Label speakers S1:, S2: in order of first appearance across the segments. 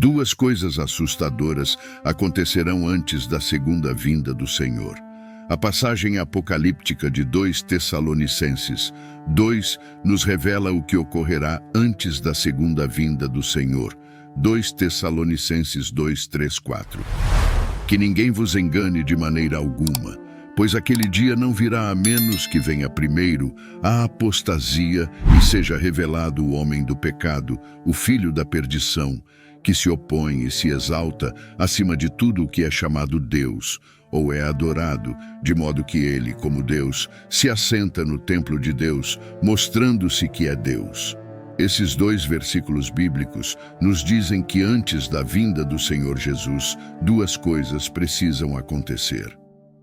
S1: Duas coisas assustadoras acontecerão antes da segunda vinda do Senhor. A passagem apocalíptica de 2 Tessalonicenses 2 nos revela o que ocorrerá antes da segunda vinda do Senhor. 2 Tessalonicenses 2, 3, 4. Que ninguém vos engane de maneira alguma, pois aquele dia não virá a menos que venha primeiro a apostasia e seja revelado o homem do pecado, o filho da perdição, que se opõe e se exalta acima de tudo o que é chamado Deus, ou é adorado, de modo que ele, como Deus, se assenta no templo de Deus, mostrando-se que é Deus. Esses dois versículos bíblicos nos dizem que antes da vinda do Senhor Jesus, duas coisas precisam acontecer.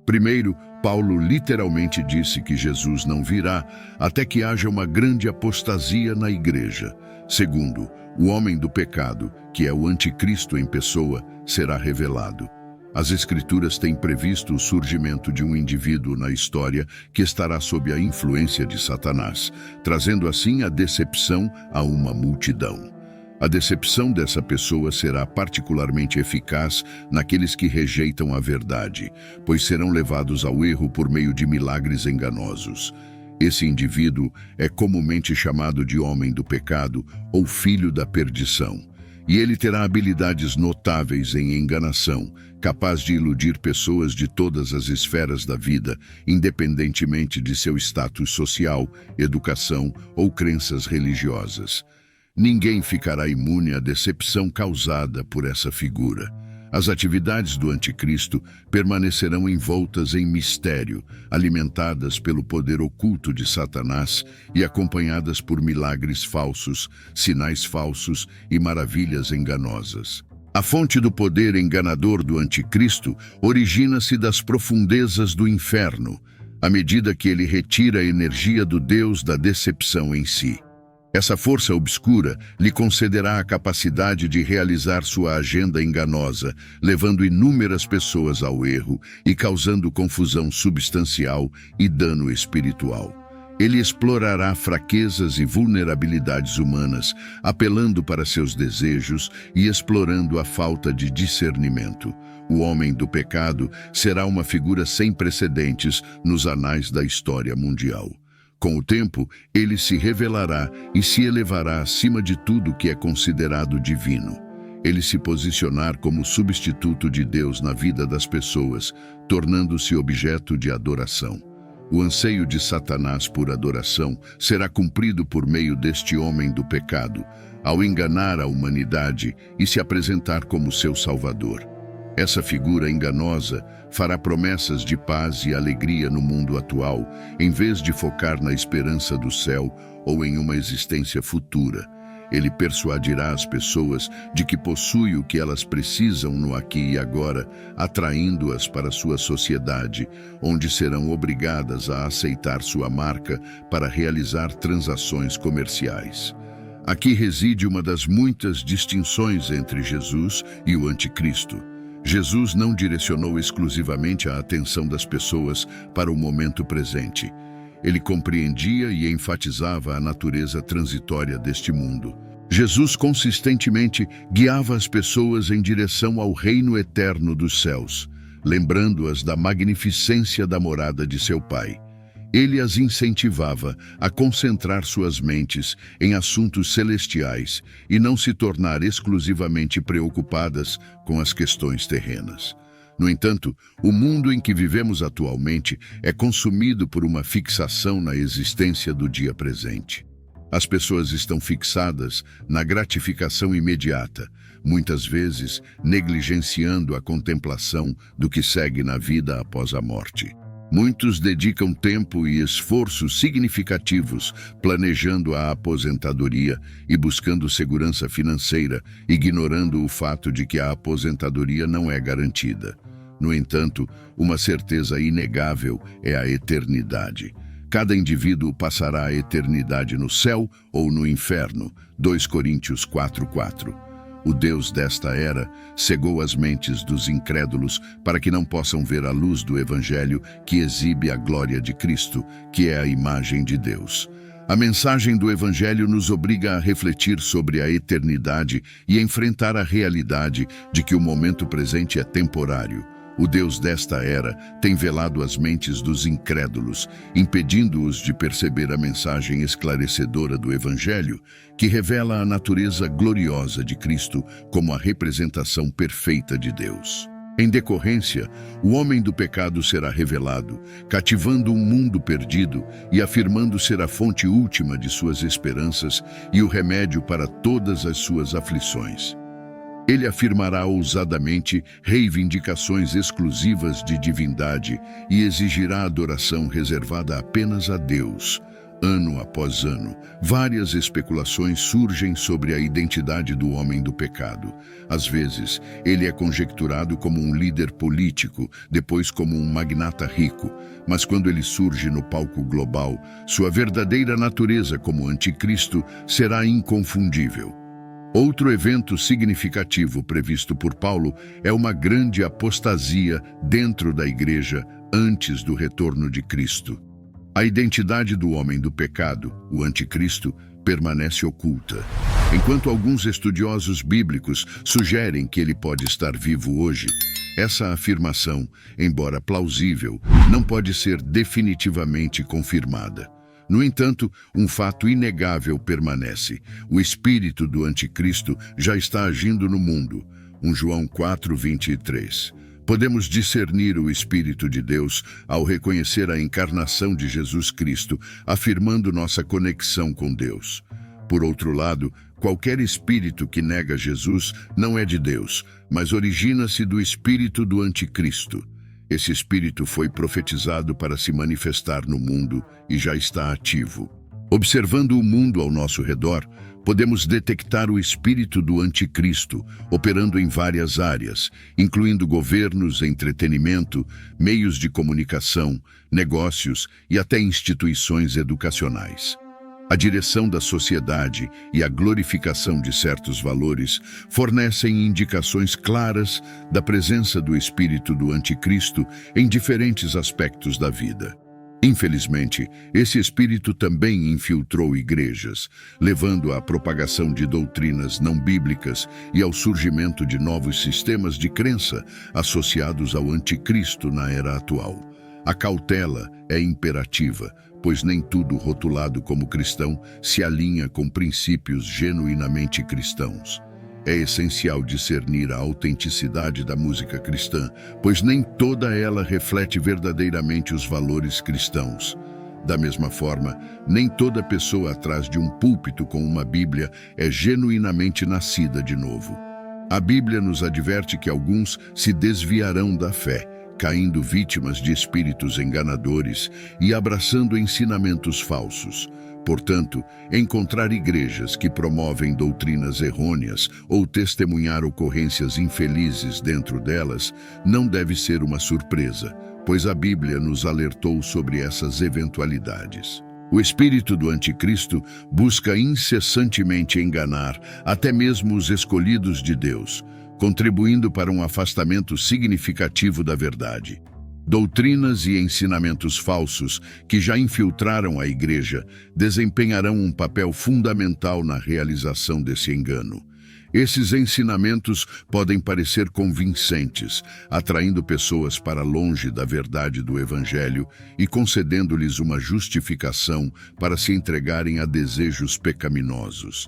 S1: Primeiro, Paulo literalmente disse que Jesus não virá até que haja uma grande apostasia na igreja. Segundo, o homem do pecado, que é o anticristo em pessoa, será revelado. As Escrituras têm previsto o surgimento de um indivíduo na história que estará sob a influência de Satanás, trazendo assim a decepção a uma multidão. A decepção dessa pessoa será particularmente eficaz naqueles que rejeitam a verdade, pois serão levados ao erro por meio de milagres enganosos. Esse indivíduo é comumente chamado de homem do pecado ou filho da perdição. E ele terá habilidades notáveis em enganação, capaz de iludir pessoas de todas as esferas da vida, independentemente de seu status social, educação ou crenças religiosas. Ninguém ficará imune à decepção causada por essa figura. As atividades do anticristo permanecerão envoltas em mistério, alimentadas pelo poder oculto de Satanás e acompanhadas por milagres falsos, sinais falsos e maravilhas enganosas. A fonte do poder enganador do anticristo origina-se das profundezas do inferno, à medida que ele retira a energia do Deus da decepção em si. Essa força obscura lhe concederá a capacidade de realizar sua agenda enganosa, levando inúmeras pessoas ao erro e causando confusão substancial e dano espiritual. Ele explorará fraquezas e vulnerabilidades humanas, apelando para seus desejos e explorando a falta de discernimento. O homem do pecado será uma figura sem precedentes nos anais da história mundial. Com o tempo, ele se revelará e se elevará acima de tudo que é considerado divino. Ele se posicionar como substituto de Deus na vida das pessoas, tornando-se objeto de adoração. O anseio de Satanás por adoração será cumprido por meio deste homem do pecado, ao enganar a humanidade e se apresentar como seu salvador. Essa figura enganosa fará promessas de paz e alegria no mundo atual, em vez de focar na esperança do céu ou em uma existência futura. Ele persuadirá as pessoas de que possui o que elas precisam no aqui e agora, atraindo-as para sua sociedade, onde serão obrigadas a aceitar sua marca para realizar transações comerciais. Aqui reside uma das muitas distinções entre Jesus e o anticristo. Jesus não direcionou exclusivamente a atenção das pessoas para o momento presente. Ele compreendia e enfatizava a natureza transitória deste mundo. Jesus consistentemente guiava as pessoas em direção ao reino eterno dos céus, lembrando-as da magnificência da morada de seu Pai. Ele as incentivava a concentrar suas mentes em assuntos celestiais e não se tornar exclusivamente preocupadas com as questões terrenas. No entanto, o mundo em que vivemos atualmente é consumido por uma fixação na existência do dia presente. As pessoas estão fixadas na gratificação imediata, muitas vezes negligenciando a contemplação do que segue na vida após a morte. Muitos dedicam tempo e esforços significativos planejando a aposentadoria e buscando segurança financeira, ignorando o fato de que a aposentadoria não é garantida. No entanto, uma certeza inegável é a eternidade. Cada indivíduo passará a eternidade no céu ou no inferno. 2 Coríntios 4:4. O Deus desta era cegou as mentes dos incrédulos para que não possam ver a luz do Evangelho que exibe a glória de Cristo, que é a imagem de Deus. A mensagem do Evangelho nos obriga a refletir sobre a eternidade e enfrentar a realidade de que o momento presente é temporário. O Deus desta era tem velado as mentes dos incrédulos, impedindo-os de perceber a mensagem esclarecedora do Evangelho, que revela a natureza gloriosa de Cristo como a representação perfeita de Deus. Em decorrência, o homem do pecado será revelado, cativando um mundo perdido e afirmando ser a fonte última de suas esperanças e o remédio para todas as suas aflições. Ele afirmará ousadamente reivindicações exclusivas de divindade e exigirá adoração reservada apenas a Deus. Ano após ano, várias especulações surgem sobre a identidade do homem do pecado. Às vezes, ele é conjecturado como um líder político, depois como um magnata rico, mas quando ele surge no palco global, sua verdadeira natureza como anticristo será inconfundível. Outro evento significativo previsto por Paulo é uma grande apostasia dentro da igreja antes do retorno de Cristo. A identidade do homem do pecado, o anticristo, permanece oculta. Enquanto alguns estudiosos bíblicos sugerem que ele pode estar vivo hoje, essa afirmação, embora plausível, não pode ser definitivamente confirmada. No entanto, um fato inegável permanece. O espírito do anticristo já está agindo no mundo. 1 João 4:23. Podemos discernir o Espírito de Deus ao reconhecer a encarnação de Jesus Cristo, afirmando nossa conexão com Deus. Por outro lado, qualquer espírito que nega Jesus não é de Deus, mas origina-se do espírito do anticristo. Esse espírito foi profetizado para se manifestar no mundo e já está ativo. Observando o mundo ao nosso redor, podemos detectar o espírito do anticristo, operando em várias áreas, incluindo governos, entretenimento, meios de comunicação, negócios e até instituições educacionais. A direção da sociedade e a glorificação de certos valores fornecem indicações claras da presença do espírito do anticristo em diferentes aspectos da vida. Infelizmente, esse espírito também infiltrou igrejas, levando à propagação de doutrinas não bíblicas e ao surgimento de novos sistemas de crença associados ao anticristo na era atual. A cautela é imperativa, pois nem tudo rotulado como cristão se alinha com princípios genuinamente cristãos. É essencial discernir a autenticidade da música cristã, pois nem toda ela reflete verdadeiramente os valores cristãos. Da mesma forma, nem toda pessoa atrás de um púlpito com uma Bíblia é genuinamente nascida de novo. A Bíblia nos adverte que alguns se desviarão da fé, caindo vítimas de espíritos enganadores e abraçando ensinamentos falsos. Portanto, encontrar igrejas que promovem doutrinas errôneas ou testemunhar ocorrências infelizes dentro delas não deve ser uma surpresa, pois a Bíblia nos alertou sobre essas eventualidades. O espírito do anticristo busca incessantemente enganar até mesmo os escolhidos de Deus, contribuindo para um afastamento significativo da verdade. Doutrinas e ensinamentos falsos que já infiltraram a igreja desempenharão um papel fundamental na realização desse engano. Esses ensinamentos podem parecer convincentes, atraindo pessoas para longe da verdade do Evangelho e concedendo-lhes uma justificação para se entregarem a desejos pecaminosos.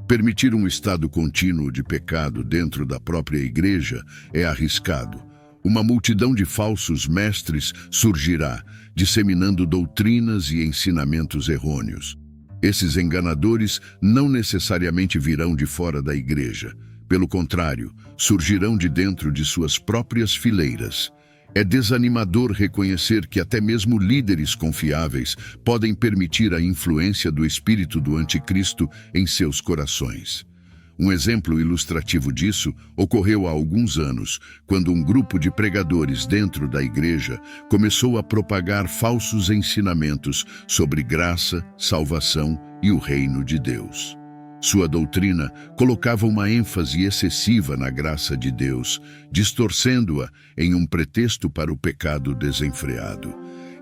S1: Permitir um estado contínuo de pecado dentro da própria igreja é arriscado. Uma multidão de falsos mestres surgirá, disseminando doutrinas e ensinamentos errôneos. Esses enganadores não necessariamente virão de fora da igreja. Pelo contrário, surgirão de dentro de suas próprias fileiras. É desanimador reconhecer que até mesmo líderes confiáveis podem permitir a influência do espírito do anticristo em seus corações. Um exemplo ilustrativo disso ocorreu há alguns anos, quando um grupo de pregadores dentro da igreja começou a propagar falsos ensinamentos sobre graça, salvação e o reino de Deus. Sua doutrina colocava uma ênfase excessiva na graça de Deus, distorcendo-a em um pretexto para o pecado desenfreado.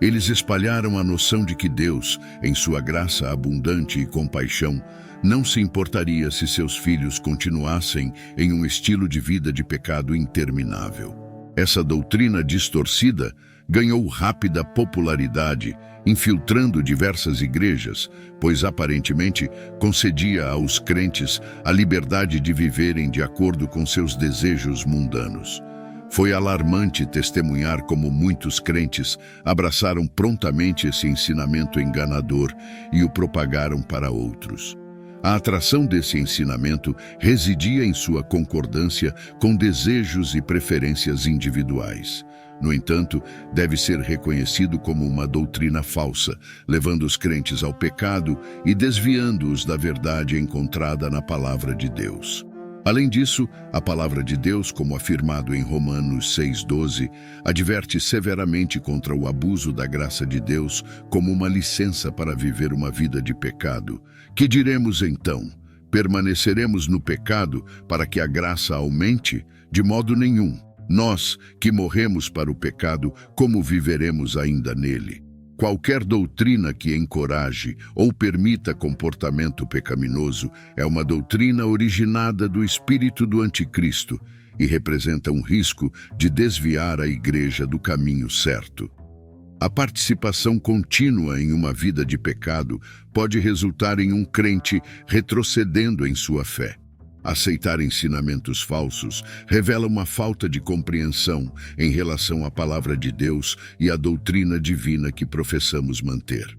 S1: Eles espalharam a noção de que Deus, em sua graça abundante e compaixão, não se importaria se seus filhos continuassem em um estilo de vida de pecado interminável. Essa doutrina distorcida ganhou rápida popularidade, infiltrando diversas igrejas, pois aparentemente concedia aos crentes a liberdade de viverem de acordo com seus desejos mundanos. Foi alarmante testemunhar como muitos crentes abraçaram prontamente esse ensinamento enganador e o propagaram para outros. A atração desse ensinamento residia em sua concordância com desejos e preferências individuais. No entanto, deve ser reconhecido como uma doutrina falsa, levando os crentes ao pecado e desviando-os da verdade encontrada na Palavra de Deus. Além disso, a Palavra de Deus, como afirmado em Romanos 6,12, adverte severamente contra o abuso da graça de Deus como uma licença para viver uma vida de pecado. Que diremos então? Permaneceremos no pecado para que a graça aumente? De modo nenhum. Nós, que morremos para o pecado, como viveremos ainda nele? Qualquer doutrina que encoraje ou permita comportamento pecaminoso é uma doutrina originada do espírito do anticristo e representa um risco de desviar a igreja do caminho certo. A participação contínua em uma vida de pecado pode resultar em um crente retrocedendo em sua fé. Aceitar ensinamentos falsos revela uma falta de compreensão em relação à palavra de Deus e à doutrina divina que professamos manter.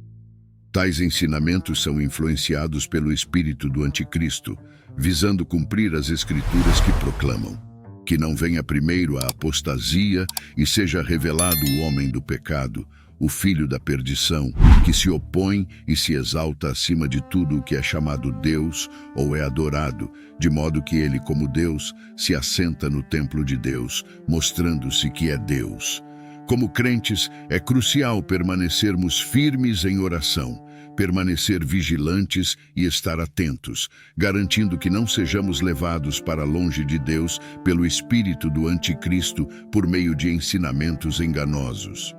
S1: Tais ensinamentos são influenciados pelo espírito do anticristo, visando cumprir as escrituras que proclamam: que não venha primeiro a apostasia e seja revelado o homem do pecado, o filho da perdição, que se opõe e se exalta acima de tudo o que é chamado Deus ou é adorado, de modo que ele, como Deus, se assenta no templo de Deus, mostrando-se que é Deus. Como crentes, é crucial permanecermos firmes em oração, permanecer vigilantes e estar atentos, garantindo que não sejamos levados para longe de Deus pelo espírito do anticristo por meio de ensinamentos enganosos.